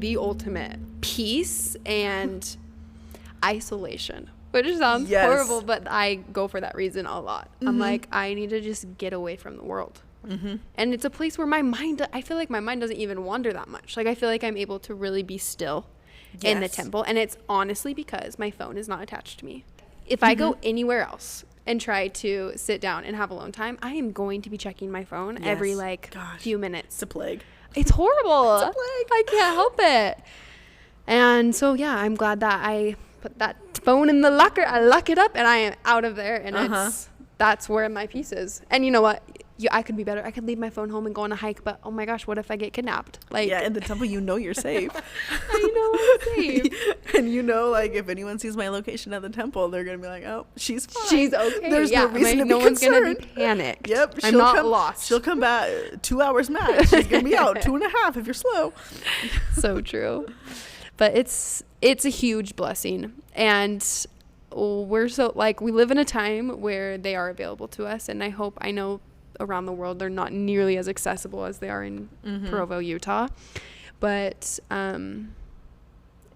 the ultimate peace and isolation. Which sounds horrible, but I go for that reason a lot. I'm like, I need to just get away from the world. And it's a place where I feel like my mind doesn't even wander that much. Like, I feel like I'm able to really be still in the temple. And it's honestly because my phone is not attached to me. If I go anywhere else and try to sit down and have alone time, I am going to be checking my phone every, few minutes. It's a plague. It's horrible. It's a plague. I can't help it. And so, yeah, I'm glad that I put that phone in the locker, I lock it up, and I am out of there, and that's where my peace is. And you know what? I could be better. I could leave my phone home and go on a hike, but oh my gosh, what if I get kidnapped? Like, yeah, in the temple, you know you're safe. I know I'm safe. And you know, like, if anyone sees my location at the temple, they're gonna be like, oh, she's fine. She's okay. There's no reason to be one's concerned. gonna be panicked. Yep, I'm not lost. She'll come back 2 hours max. She's gonna be out 2.5 if you're slow. So true. But it's a huge blessing, and we're so, like, we live in a time where they are available to us, and I know around the world they're not nearly as accessible as they are in Provo, Utah. But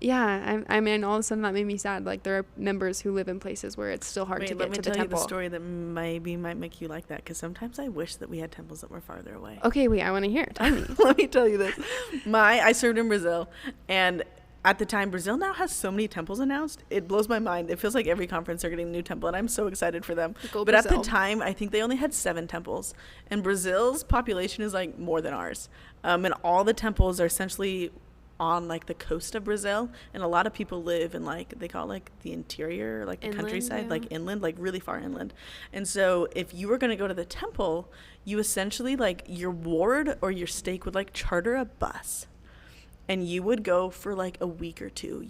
yeah, I mean, all of a sudden that made me sad. Like, there are members who live in places where it's still hard to get to the temple. Let me tell you the story that maybe might make you like that, because sometimes I wish that we had temples that were farther away. Okay, wait, I want to hear it. Tell me. Let me tell you this. I served in Brazil, and at the time, Brazil now has so many temples announced. It blows my mind. It feels like every conference they're getting a new temple, and I'm so excited for them. Go but Brazil. At the time, I think they only had 7 temples. And Brazil's population is, like, more than ours. And all the temples are essentially on, like, the coast of Brazil. And a lot of people live in, like, they call it, like, the interior, like, the inland, countryside, yeah. like, inland, like, really far inland. And so if you were going to go to the temple, you essentially, like, your ward or your stake would, like, charter a bus. And you would go for like a week or two.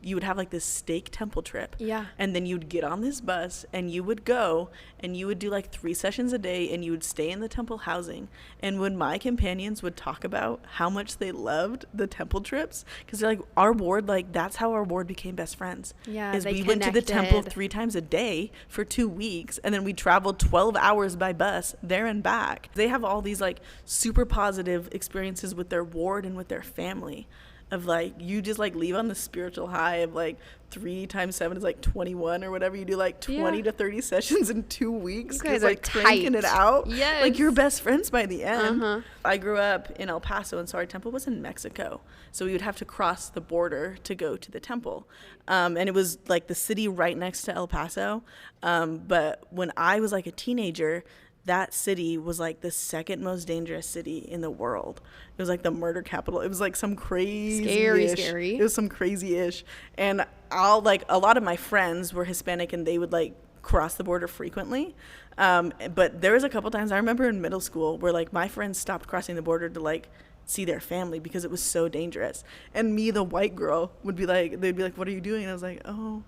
You would have like this stake temple trip. Yeah. And then you'd get on this bus and you would go and you would do like 3 sessions a day and you would stay in the temple housing. And when my companions would talk about how much they loved the temple trips, because they're like, our ward, like, that's how our ward became best friends. Yeah. Is they we went to the temple 3 times a day for 2 weeks, and then we traveled 12 hours by bus there and back. They have all these like super positive experiences with their ward and with their family. Of like, you just like leave on the spiritual high of like 3 times 7 is like 21 or whatever. You do like 20 to 30 sessions in 2 weeks. You guys like are cranking it out. Yes. Like, you're best friends by the end. I grew up in El Paso, and so our temple was in Mexico. So we would have to cross the border to go to the temple. And it was like the city right next to El Paso. But when I was like a teenager, that city was like the 2nd most dangerous city in the world. It was like the murder capital. It was like some crazy-ish. Scary. It was some crazy-ish. And a lot of my friends were Hispanic, and they would like cross the border frequently. But there was a couple times I remember in middle school where like my friends stopped crossing the border to like see their family because it was so dangerous. And me, the white girl, they'd be like, what are you doing? And I was like, oh,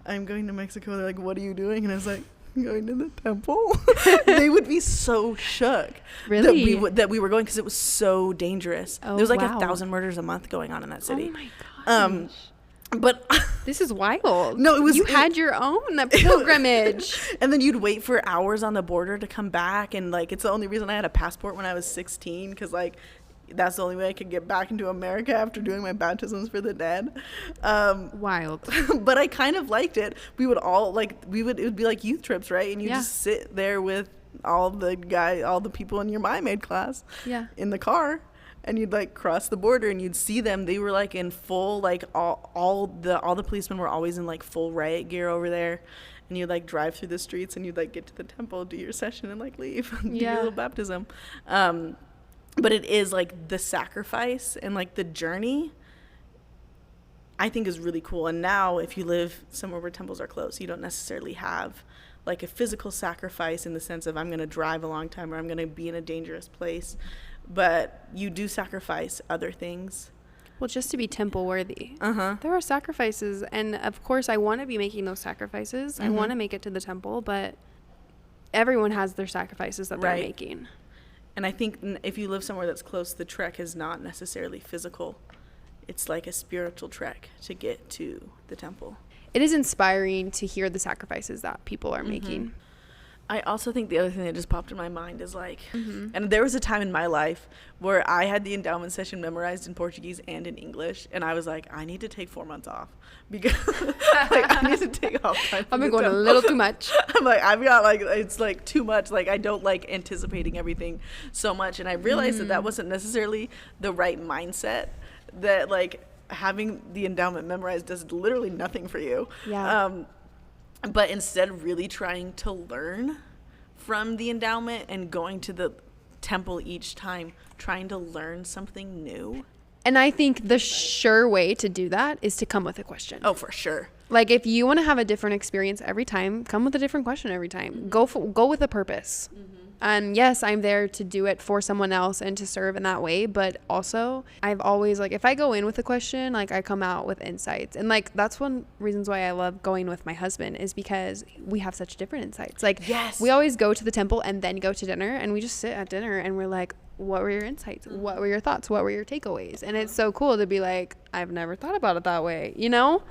I'm going to Mexico. They're like, what are you doing? And I was like, going to the temple. They would be so shook that we were going, because it was so dangerous. There was like 1,000 murders a month going on in that city. Oh my gosh. But this is wild. No, you had your own pilgrimage. And then you'd wait for hours on the border to come back, and like, it's the only reason I had a passport when I was 16, because like, that's the only way I could get back into America after doing my baptisms for the dead. Wild. But I kind of liked it. We would all like, it would be like youth trips, right? And you just sit there with all the people in your MyMaid class in the car, and you'd like cross the border and you'd see them. They were like in full, like all the policemen were always in like full riot gear over there. And you'd like drive through the streets and you'd like get to the temple, do your session, and like leave, do your little baptism. But it is like the sacrifice and like the journey, I think, is really cool. And now if you live somewhere where temples are close, you don't necessarily have like a physical sacrifice in the sense of I'm going to drive a long time or I'm going to be in a dangerous place. But you do sacrifice other things. Well, just to be temple worthy. There are sacrifices. And of course, I want to be making those sacrifices. I want to make it to the temple, but everyone has their sacrifices that they're Right. making. And I think if you live somewhere that's close, the trek is not necessarily physical. It's like a spiritual trek to get to the temple. It is inspiring to hear the sacrifices that people are making. I also think the other thing that just popped in my mind is like, and there was a time in my life where I had the endowment session memorized in Portuguese and in English, and I was like, I need to take 4 months off because like, I need to take off time. I've been going a little too much. I'm like, I've got like, it's like too much. Like, I don't like anticipating everything so much, and I realized that wasn't necessarily the right mindset. That like having the endowment memorized does literally nothing for you. Yeah. But instead really trying to learn from the endowment and going to the temple each time, trying to learn something new. And I think the sure way to do that is to come with a question. Oh, for sure. Like, if you want to have a different experience every time, come with a different question every time. Go with a purpose. And yes, I'm there to do it for someone else and to serve in that way. But also, I've always, like, if I go in with a question, like, I come out with insights. And, like, that's one reasons why I love going with my husband, is because we have such different insights. Like, Yes. we always go to the temple and then go to dinner, and we just sit at dinner and we're like, what were your insights? What were your thoughts? What were your takeaways? And it's so cool to be like, I've never thought about it that way, you know?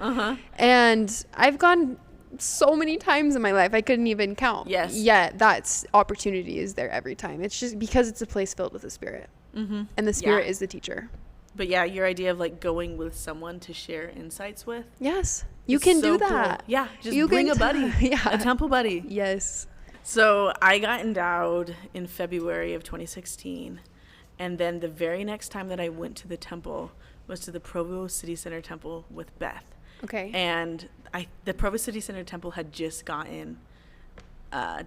And I've gone so many times in my life I couldn't even count. Yes. Yet that's opportunity is there every time. It's just because it's a place filled with the Spirit. And the Spirit is the teacher. But yeah, your idea of like going with someone to share insights with. Yes. You is can so do that. cool. Yeah. Just You bring can a buddy. yeah. A temple buddy. Yes. So I got endowed in February of 2016. And then the very next time that I went to the temple was to the Provo City Center Temple with Beth. Okay. And the Provo City Center Temple had just gotten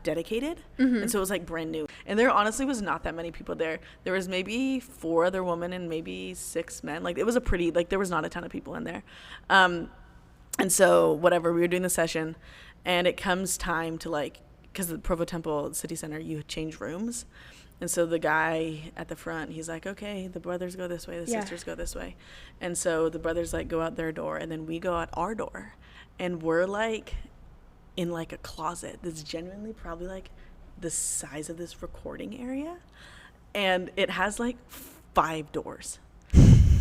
dedicated. And so it was like brand new. And there honestly was not that many people there. There was maybe 4 other women and maybe 6 men. Like, it was a pretty, like, there was not a ton of people in there. And so whatever, we were doing the session, and it comes time to, like, because the Provo Temple City Center, you change rooms. And so the guy at the front, he's like, okay, the brothers go this way, the sisters go this way. And so the brothers, like, go out their door, and then we go out our door. And we're, like, in, like, a closet that's genuinely probably, like, the size of this recording area. And it has, like, 5 doors.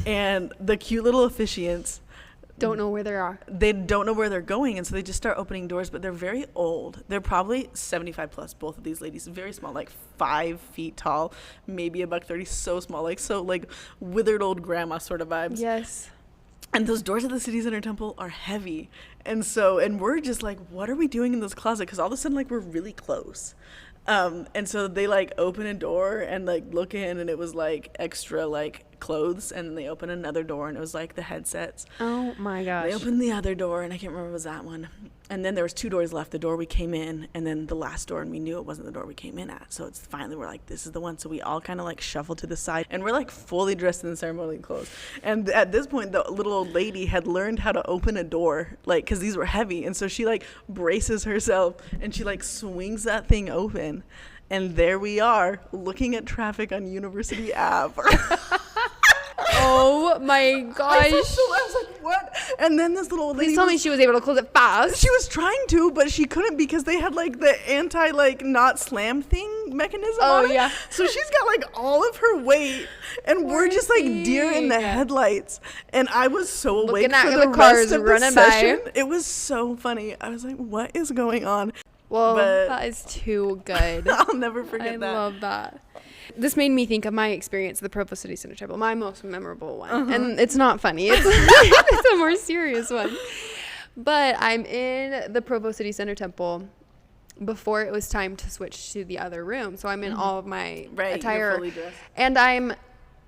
And the cute little officiants Don't know where they are. They don't know where they're going, and so they just start opening doors. But they're very old. They're probably 75 plus, both of these ladies. Very small, like 5 feet tall, maybe $130. So small, like withered old grandma sort of vibes. Yes. And those doors of the City Center Temple are heavy. And we're just like, what are we doing in this closet? Because all of a sudden, like, we're really close. And so they, like, open a door and, like, look in, and it was, like, extra, like, clothes. And they open another door, and it was, like, the headsets. Oh, my gosh. They opened the other door, and I can't remember if it was that one. And then there was 2 doors left, the door we came in, and then the last door, and we knew it wasn't the door we came in at. So it's finally, we're like, this is the one. So we all kind of, like, shuffled to the side, and we're, like, fully dressed in the ceremonial clothes. And at this point, the little old lady had learned how to open a door, like, because these were heavy. And so she, like, braces herself, and she, like, swings that thing open. And there we are, looking at traffic on University Ave. Oh my gosh. I was like, what? And then this little old lady Please tell me she was able to close it fast. She was trying to, but she couldn't because they had, like, the anti, like, not slam thing mechanism on it. Yeah. So she's got, like, all of her weight, and we're just, like, deer in the headlights. And I was so awake Looking at for the the cars rest of the running by. session. It was so funny. I was like, what is going on? Well, But- that is too good. I'll never forget I that. love that. This made me think of my experience at the Provo City Center Temple, my most memorable one. And it's not funny. It's, it's a more serious one. But I'm in the Provo City Center Temple before it was time to switch to the other room. So I'm in all of my Right, you're attire. fully dressed. And I'm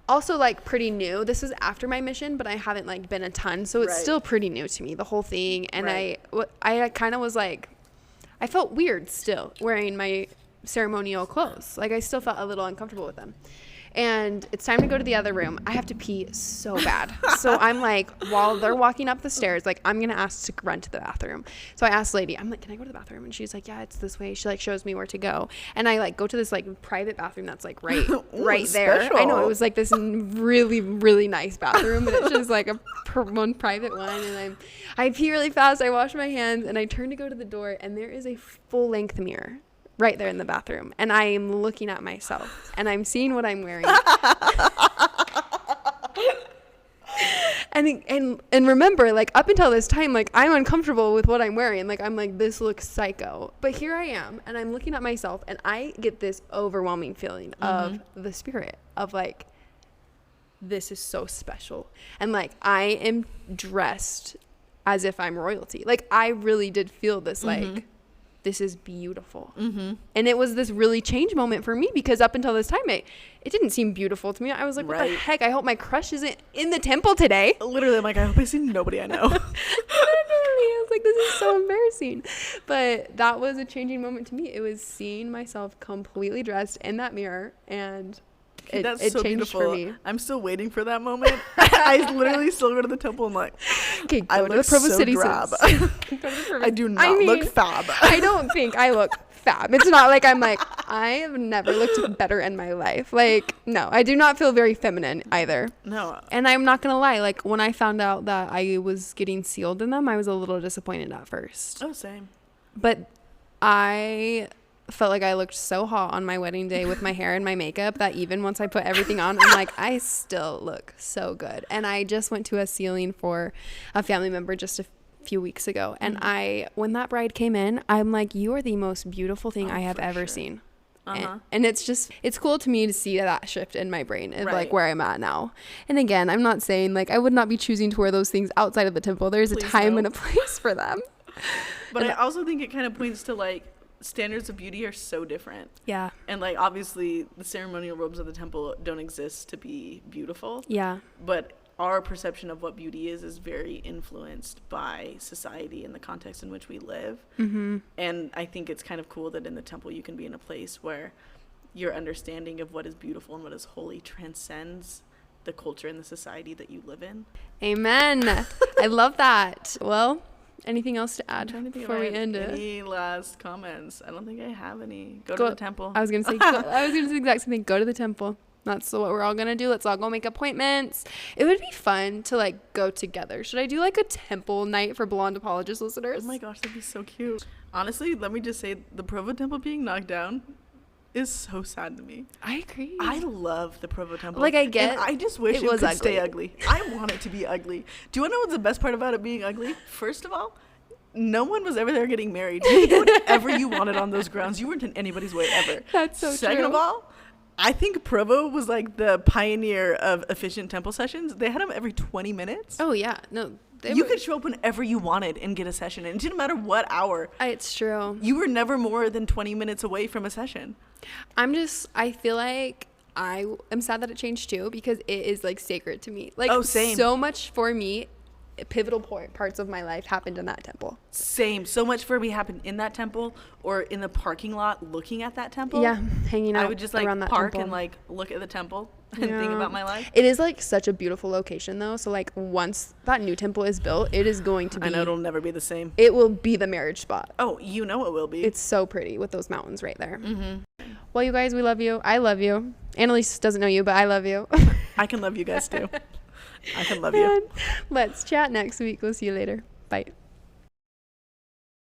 also, like, pretty new. This was after my mission, but I haven't, like, been a ton. So it's Right. still pretty new to me, the whole thing. And Right. I kind of was like, I felt weird still wearing my ceremonial clothes. Like, I still felt a little uncomfortable with them. And it's time to go to the other room. I have to pee so bad. So I'm like, while they're walking up the stairs, like, I'm going to ask to run to the bathroom. So I asked the lady, I'm like, can I go to the bathroom? And she's like, yeah, it's this way. She, like, shows me where to go. And I, like, go to this, like, private bathroom that's, like, right Ooh, there. special. I know, it was, like, this really, really nice bathroom. But it's just, like, one private one. And I pee really fast. I wash my hands. And I turn to go to the door. And there is a full-length mirror right there in the bathroom, and I am looking at myself, and I'm seeing what I'm wearing. And remember, like, up until this time, like, I'm uncomfortable with what I'm wearing. Like, I'm like, this looks psycho. But here I am, and I'm looking at myself, and I get this overwhelming feeling of the spirit of, like, this is so special. And, like, I am dressed as if I'm royalty. Like, I really did feel this, like, this is beautiful. And it was this really change moment for me, because up until this time, it didn't seem beautiful to me. I was like, what the heck? I hope my crush isn't in the temple today. Literally, I'm like, I hope I see nobody I know. Literally, I was like, this is so embarrassing. But that was a changing moment to me. It was seeing myself completely dressed in that mirror, and it so changed beautiful. for me. I'm still waiting for that moment. I literally still go to the temple and like, Okay, I go to look the Provo so City drab. I do not look fab. I don't think I look fab. It's not like I'm like, I have never looked better in my life. Like, no, I do not feel very feminine either. No. And I'm not going to lie. Like, when I found out that I was getting sealed in them, I was a little disappointed at first. Oh, same. But I felt like I looked so hot on my wedding day with my hair and my makeup that even once I put everything on, I'm like, I still look so good. And I just went to a sealing for a family member just a few weeks ago, and when that bride came in, I'm like, you are the most beautiful thing I have ever seen. And it's cool to me to see that shift in my brain of like where I'm at now. And again, I'm not saying like I would not be choosing to wear those things outside of the temple. There's a time and a place for them. But I also think it kind of points to like standards of beauty are so different. Yeah. And like obviously the ceremonial robes of the temple don't exist to be beautiful. Yeah. But our perception of what beauty is very influenced by society and the context in which we live. And I think it's kind of cool that in the temple you can be in a place where your understanding of what is beautiful and what is holy transcends the culture and the society that you live in. Amen. I love that. Well, anything else to add before we end it? Any last comments? I don't think I have any. Go to the temple. I was gonna say the exact same thing. Go to the temple. That's what we're all gonna do. Let's all go make appointments. It would be fun to like go together. Should I do like a temple night for blonde apologist listeners? Oh my gosh, that'd be so cute. Honestly, let me just say the Provo temple being knocked down is so sad to me. I agree. I love the Provo temple. Like, I get and I just wish it was could stay ugly. I want it to be ugly. Do you want to know what's the best part about it being ugly? First of all, no one was ever there getting married. You could do whatever you wanted on those grounds. You weren't in anybody's way ever. That's so true. Second of all, I think Provo was like the pioneer of efficient temple sessions. They had them every 20 minutes. Oh, yeah. No. You could show up whenever you wanted and get a session. And it didn't matter what hour. It's true. You were never more than 20 minutes away from a session. I feel like I am sad that it changed too, because it is like sacred to me. Like, same. So much for me, pivotal parts of my life happened in that temple. Same. So much for me happened in that temple or in the parking lot looking at that temple. Yeah, hanging out. I would just like around that park temple and like look at the temple and think about my life. It is like such a beautiful location though. So like once that new temple is built, it is going to be. I know it'll never be the same. It will be the marriage spot. Oh, you know it will be. It's so pretty with those mountains right there. Well, you guys, we love you. I love you. Annalise doesn't know you, but I love you. I can love you guys too. I can love you. Let's chat next week. We'll see you later. Bye.